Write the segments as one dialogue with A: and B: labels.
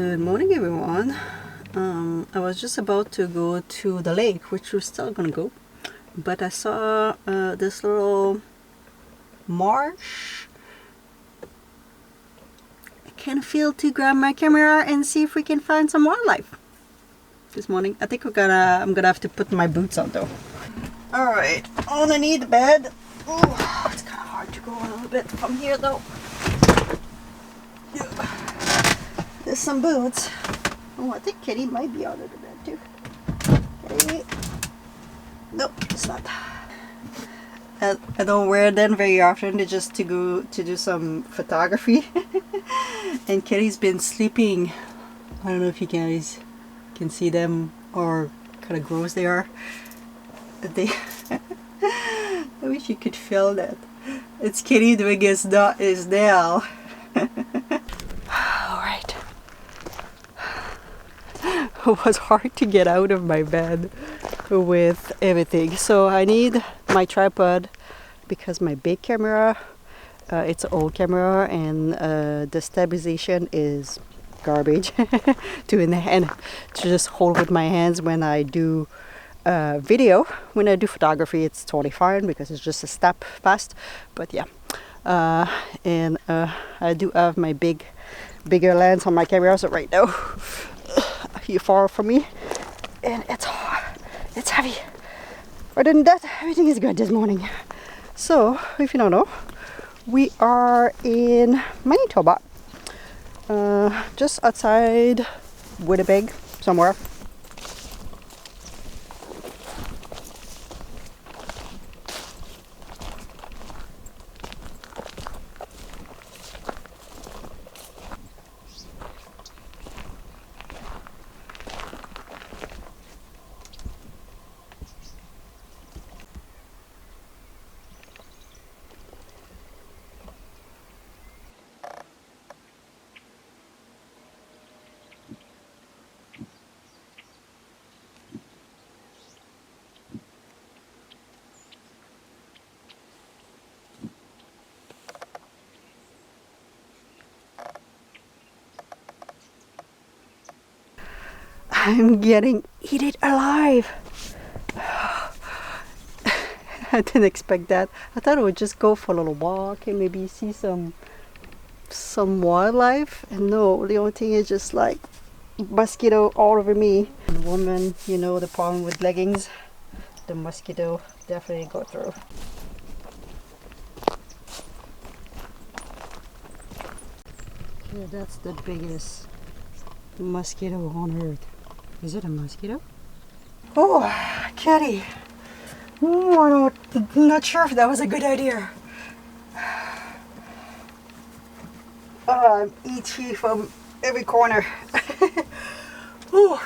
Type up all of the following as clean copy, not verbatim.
A: Good morning, everyone. I was just about to go to the lake, which we're still gonna go, but I saw this little marsh. I kind of feel to grab my camera and see if we can find some wildlife this morning. I think I'm gonna have to put my boots on though. All right, underneath the bed. Ooh, it's kind of hard to go a little bit from here though. There's some boots. Oh, I think Kitty might be under the bed too. Kitty. Nope, it's not. I don't wear them very often. They're just to go to do some photography. And Kitty's been sleeping. I don't know if you guys can see them or kind of gross they are. I wish you could feel that. It's Kitty doing his nail. Alright. It was hard to get out of my bed with everything. So I need my tripod because my big camera, it's an old camera, and the stabilization is garbage and to just hold with my hands when I do video. When I do photography, it's totally fine because it's just a step fast. But yeah, and I do have my bigger lens on my camera, so right now you far from me and it's hard, it's heavy. Other than that, everything is good this morning. So if you don't know, we are in Minnedosa, just outside Winnipeg somewhere. I'm getting eaten alive. I didn't expect that. I thought I would just go for a little walk and maybe see some wildlife. And no, the only thing is just like mosquito all over me. And woman, you know the problem with leggings. The mosquito definitely go through. Yeah, that's the biggest mosquito on earth. Is it a mosquito? Oh, Kitty. Oh, I'm not sure if that was a good idea. I'm itchy from every corner. Oh.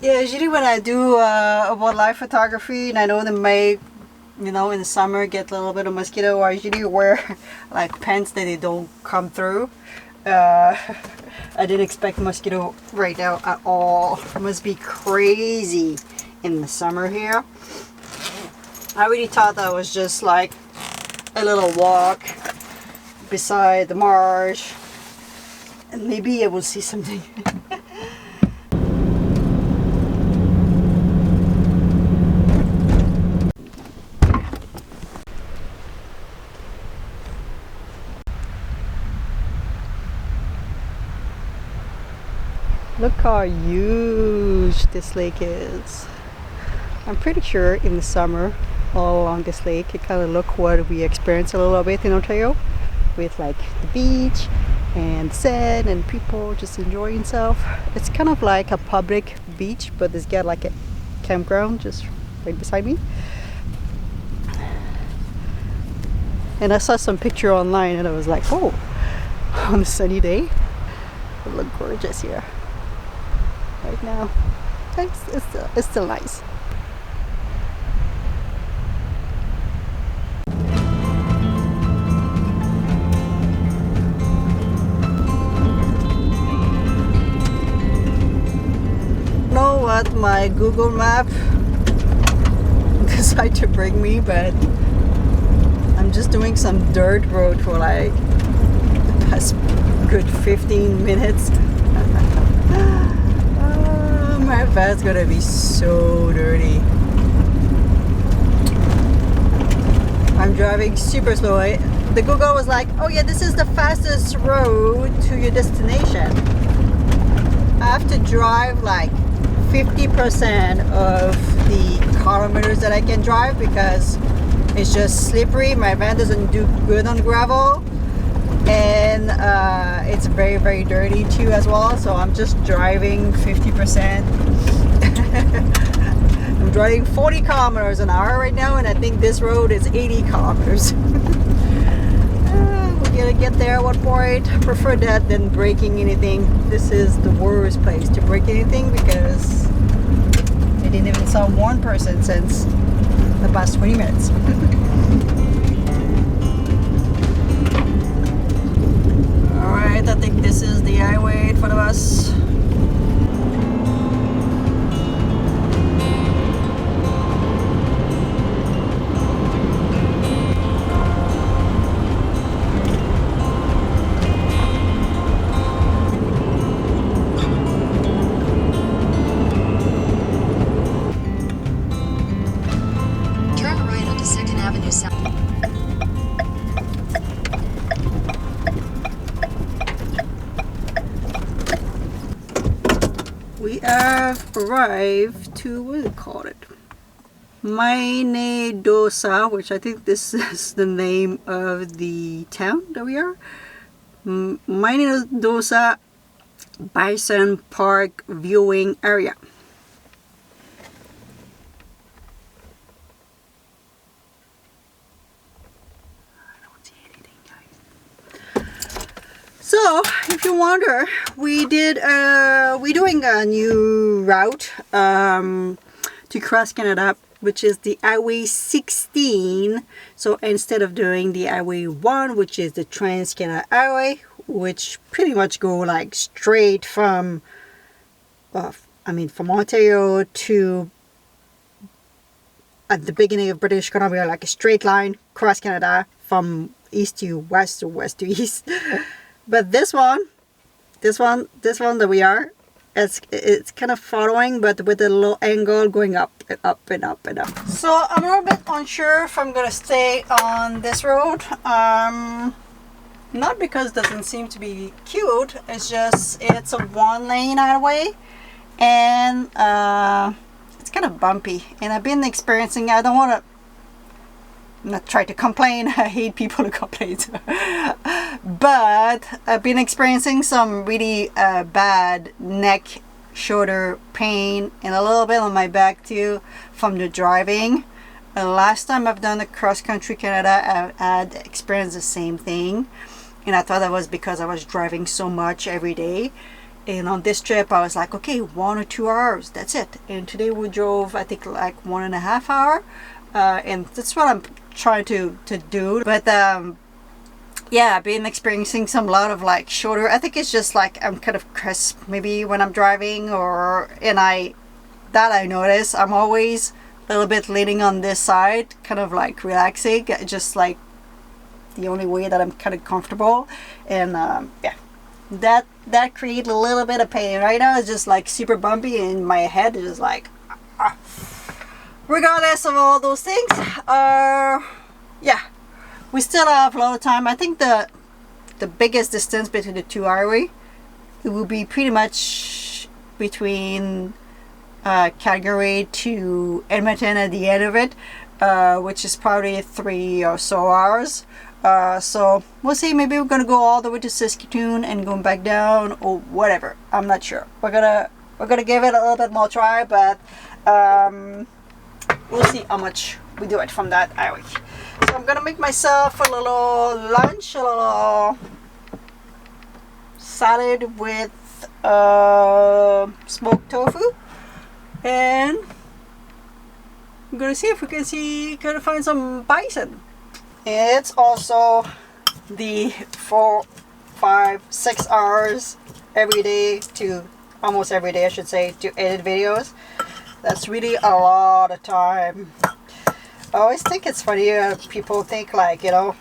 A: Yeah, usually when I do wildlife photography, and I know they may, you know, in the summer get a little bit of mosquito, I usually wear like pants that they don't come through. I didn't expect mosquito right now at all. It must be crazy in the summer here. I really thought that was just like a little walk beside the marsh and maybe I will see something. Look how huge this lake is. I'm pretty sure in the summer all along this lake it kind of look what we experience a little bit in Ontario with like the beach and sand and people just enjoying themselves. It's kind of like a public beach, but it's got like a campground just right beside me. And I saw some picture online and I was like, oh, on a sunny day it looked gorgeous here. Right now, it's still nice. Know what my Google map decided to bring me, but I'm just doing some dirt road for like the past good 15 minutes. My van's gonna be so dirty. I'm driving super slow. The Google was like, oh yeah, this is the fastest road to your destination. I have to drive like 50% of the kilometers that I can drive because it's just slippery. My van doesn't do good on gravel, and it's very, very dirty too as well. So I'm just driving 50%. I'm driving 40 kilometers an hour right now, and I think this road is 80 kilometers. We're gonna get there at one point. I prefer that than breaking anything. This is the worst place to break anything because I didn't even saw one person since the past 20 minutes. Alright, I think this is the highway in front of us. We have arrived to, what do they call it? Minnedosa, which I think this is the name of the town that we are. Minnedosa Bison Park Viewing Area. So, if you wonder, we're doing a new route to cross Canada, which is the Highway 16. So instead of doing the Highway 1, which is the Trans-Canada Highway, which pretty much go like straight from, from Ontario to at the beginning of British Columbia, like a straight line cross Canada from east to west or west to east. But this one that we are, it's kind of following, but with a little angle going up and up and up and up. So I'm a little bit unsure if I'm gonna stay on this road. Not because it doesn't seem to be cute. It's just it's a one-lane highway, and it's kind of bumpy. And I've been experiencing. I don't want to. Not try to complain. I hate people who complain. But I've been experiencing some really bad neck, shoulder pain, and a little bit on my back too from the driving. Last time I've done a cross-country Canada, I had experienced the same thing, and I thought that was because I was driving so much every day. And on this trip I was like, okay, 1 or 2 hours, that's it. And today we drove, I think, like 1.5 hours, and that's what I'm trying to do. But yeah, I've been experiencing some lot of like shoulder. I think it's just like I'm kind of crisp maybe when I'm driving, and I notice I'm always a little bit leaning on this side, kind of like relaxing, just like the only way that I'm kind of comfortable. And yeah, that creates a little bit of pain. Right now it's just like super bumpy, and my head is just like regardless of all those things, yeah, we still have a lot of time. I think the biggest distance between the two highways, it will be pretty much between Calgary to Edmonton at the end of it, which is probably 3 or so hours. So we'll see. Maybe we're gonna go all the way to Saskatoon and go back down, or whatever. I'm not sure. We're gonna give it a little bit more try, but we'll see how much we do it from that highway. So I'm gonna make myself a little lunch, a little salad with smoked tofu, and I'm gonna see if we can find some bison. It's also the 4, 5, 6 hours every day to almost every day, I should say, to edit videos. That's really a lot of time. I always think it's funny, people think like, you know,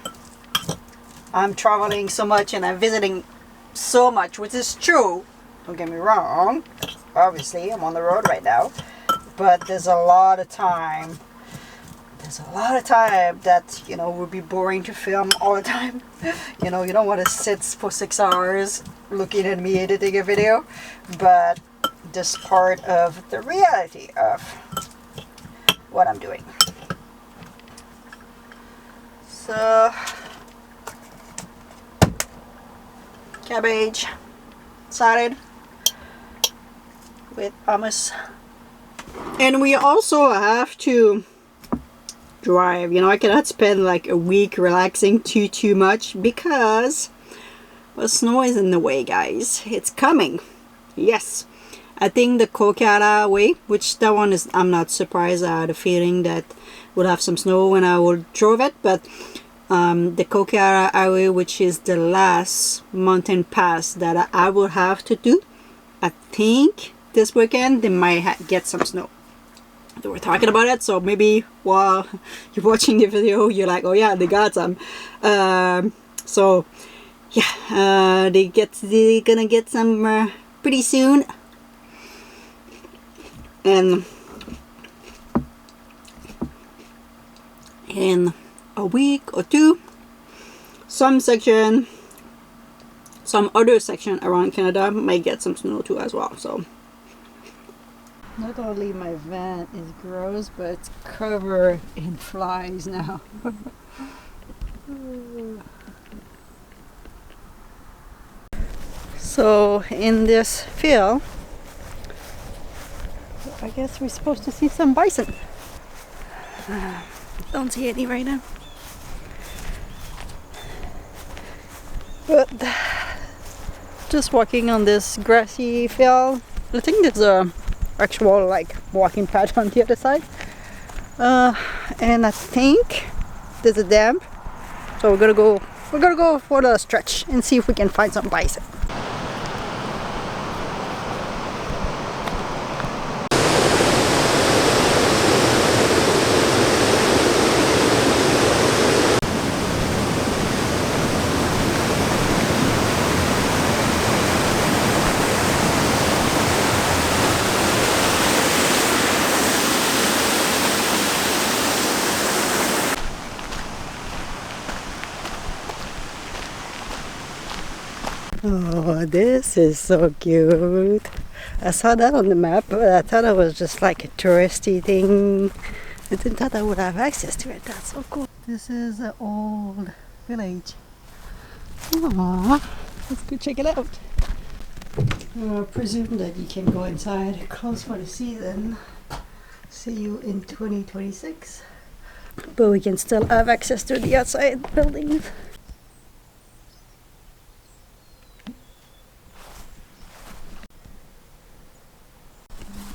A: I'm traveling so much and I'm visiting so much, which is true. Don't get me wrong. Obviously, I'm on the road right now. But there's a lot of time. There's a lot of time that, you know, would be boring to film all the time. You know, you don't want to sit for 6 hours looking at me editing a video. But this part of the reality of what I'm doing. So, cabbage, salad with hummus. And we also have to drive. You know, I cannot spend like a week relaxing too much because the snow is in the way, guys. It's coming. Yes. I think the Kolkata way, which that one is, I'm not surprised. I had a feeling that we'll have some snow when I will drove it, but the Kolkata highway, which is the last mountain pass that I will have to do, I think this weekend they might get some snow. They were talking about it, so maybe while you're watching the video, you're like, oh yeah, they got some. So yeah, they're gonna get some pretty soon. And in a week or two, some other section around Canada might get some snow too as well. So not only my van is gross, but it's covered in flies now. So in this field, I guess we're supposed to see some bison. Don't see any right now. But just walking on this grassy field. I think there's a actual like walking path on the other side. And I think there's a dam. So we're gonna go for the stretch and see if we can find some bison. Oh, this is so cute. I saw that on the map, but I thought it was just like a touristy thing. I didn't thought I would have access to it. That's so cool. This is an old village. Aww, let's go check it out. I presume that you can go inside. Closed for the season. See you in 2026. But we can still have access to the outside buildings.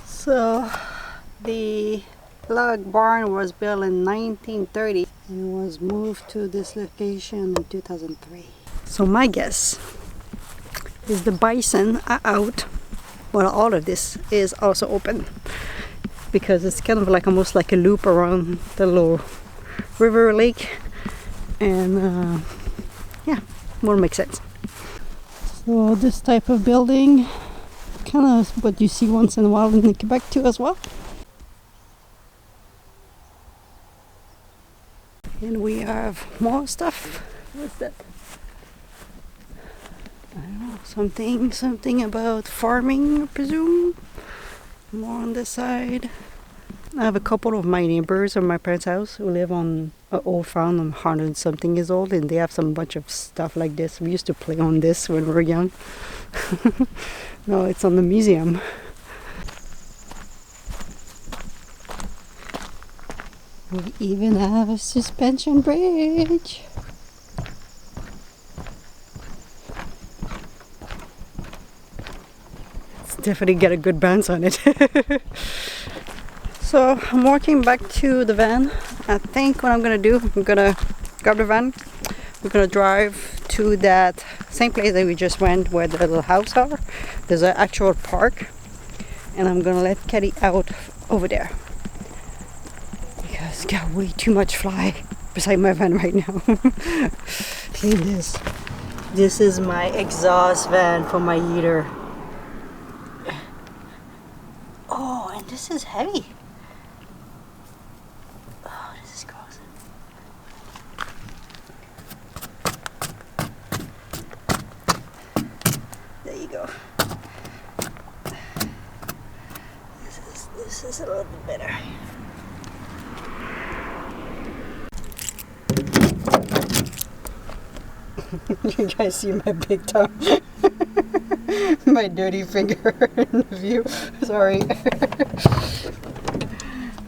A: So the log barn was built in 1930 and was moved to this location in 2003. So my guess is the bison are out. Well, all of this is also open because it's kind of like almost like a loop around the little river lake, and yeah, will make sense. So this type of building, kind of what you see once in a while in Quebec too as well. And we have more stuff. What's that? I don't know, something about farming, I presume. More on this side. I have a couple of my neighbors at my parents' house who live on an old farm, 100 something years old, and they have some bunch of stuff like this. We used to play on this when we were young. No, it's on the museum. We even have a suspension bridge. It's definitely got a good bounce on it. So I'm walking back to the van. I think what I'm gonna do, I'm gonna grab the van. We're gonna drive to that same place that we just went, where the little house are. There's an actual park, and I'm gonna let Kelly out over there because It's got way too much fly beside my van right now. Clean this. This is my exhaust fan for my heater. Oh, and this is heavy. Oh, this is gross. There you go. This is a little bit better. You guys see my big tongue? My dirty finger in the view. Sorry.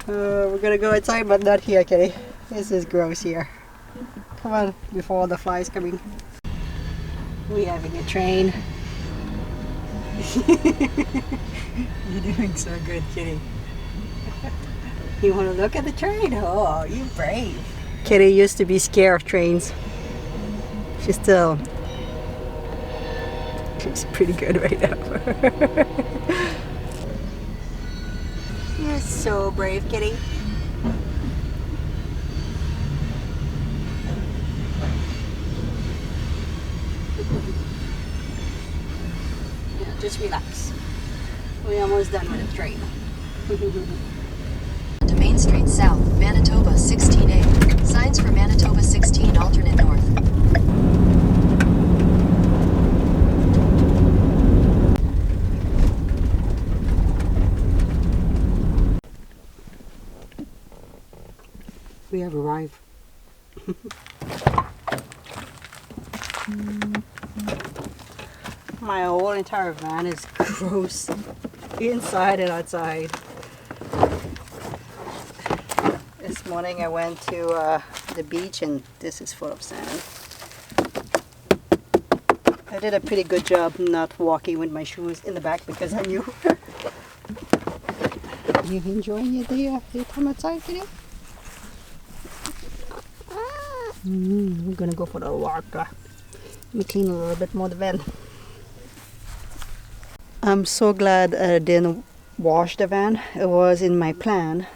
A: We're gonna go outside, but not here, Kitty. This is gross here. Come on, before the flies coming. We having a train. You're doing so good, Kitty. You want to look at the train? Oh, you brave. Kitty used to be scared of trains. She's pretty good right now. You're so brave, Kitty. Yeah, just relax. We're almost done with the train.
B: To Main Street South, Manitoba 16A. Signs for Manitoba 16 alternate north.
A: We have arrived. My whole entire van is gross, inside and outside. This morning I went to the beach and this is full of sand. I did a pretty good job not walking with my shoes in the back because I knew. You enjoying your time outside, Kitty? We're gonna go for the walk. Let me clean a little bit more the van. I'm so glad I didn't wash the van. It was in my plan.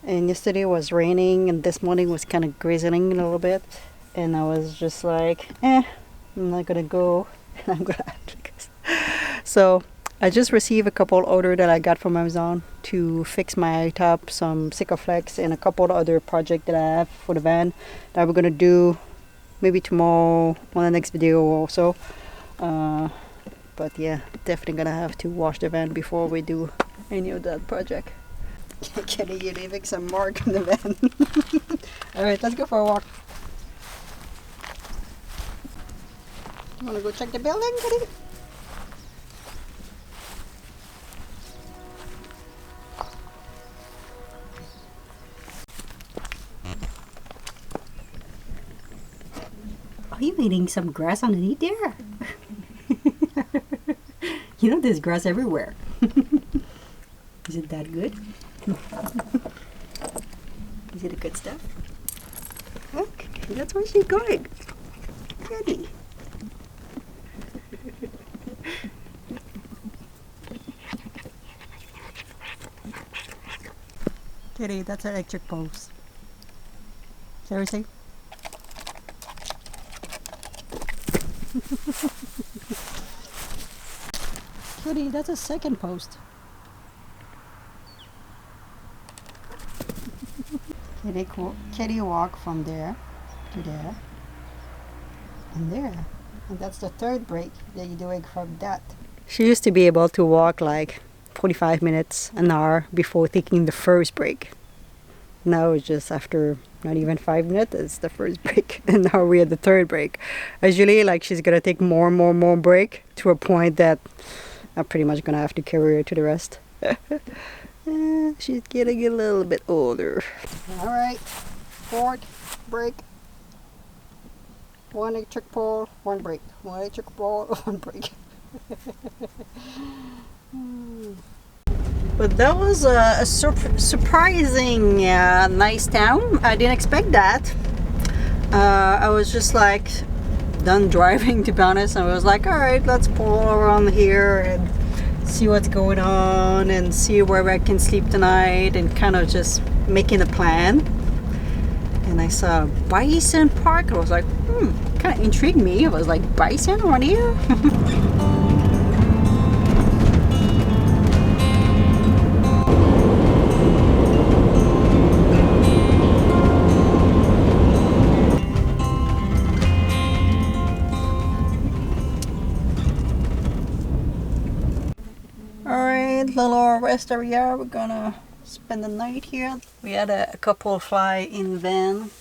A: And yesterday was raining and this morning was kind of drizzling a little bit. And I was just like, I'm not gonna go. And I'm glad. So I just received a couple orders that I got from Amazon to fix my hightop, some Sikaflex, and a couple of other projects that I have for the van that we're gonna do maybe tomorrow on the next video also. But yeah, definitely gonna have to wash the van before we do any of that project. Kenny, you're leaving some mark on the van. Alright, let's go for a walk. You wanna go check the building, Kenny? Are you eating some grass underneath there? You know there's grass everywhere. Is it that good? Is it a good stuff? Look, that's where she's going. Kitty. Kitty, that's an electric post. Seriously? Kitty, that's a second post. Kitty walk from there to there and there. And that's the third break that you're doing from that. She used to be able to walk like 45 minutes, an hour before taking the first break. Now it's just after not even 5 minutes, it's the first break. And now we're at the third break. Usually like she's gonna take more break to a point that I'm pretty much gonna have to carry her to the rest. She's getting a little bit older. Alright, fourth break. One electric pole, one break. One electric pole, one break. But that was a surprising nice town. I didn't expect that. I was just like done driving, to be honest. I was like, alright, let's pull around here and see what's going on and see where I can sleep tonight and kind of just making a plan, and I saw Bison Park. I was like, kind of intrigued me. I was like, bison around here? Alright, little rest area. We're gonna spend the night here. We had a couple fly in van.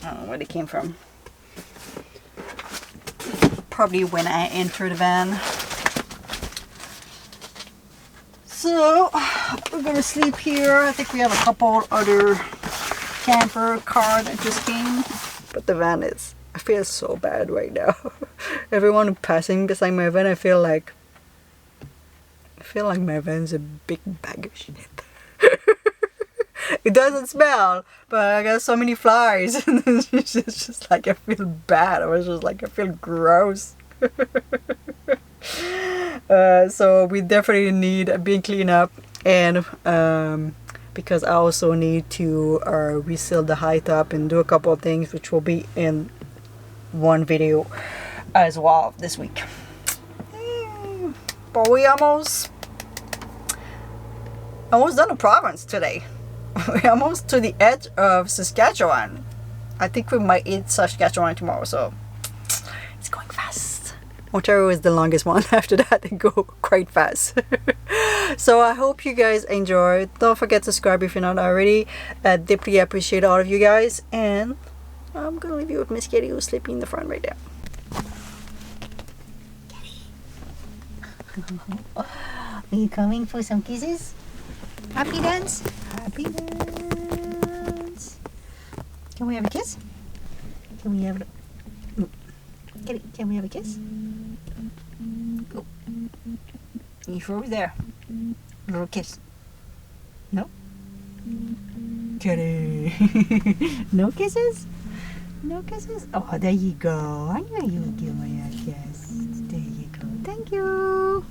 A: I don't know where they came from. Probably when I entered the van. So we're gonna sleep here. I think we have a couple other camper car that just came. But the van is, I feel so bad right now. Everyone passing beside my van, I feel like my van's a big bag of shit. It doesn't smell, but I got so many flies. It's just like I feel bad. I was just like, I feel gross. So we definitely need a big cleanup, and because I also need to reseal the high top and do a couple of things, which will be in one video as well this week. But we almost done the province today. We're almost to the edge of Saskatchewan. I think we might eat Saskatchewan tomorrow, so it's going fast. Ontario is the longest one. After that, they go quite fast. So I hope you guys enjoyed. Don't forget to subscribe if you're not already. Deeply appreciate all of you guys, and I'm gonna leave you with Miss Kitty, who's sleeping in the front right there.
C: Are you coming for some kisses? Happy dance? Happy dance. Can we have a kiss? Can we have Can we have a kiss? Go. You're over there. A little kiss. No? Kitty. No kisses? No kisses? Oh, there you go. I knew you would give me a kiss. There you go. Thank you.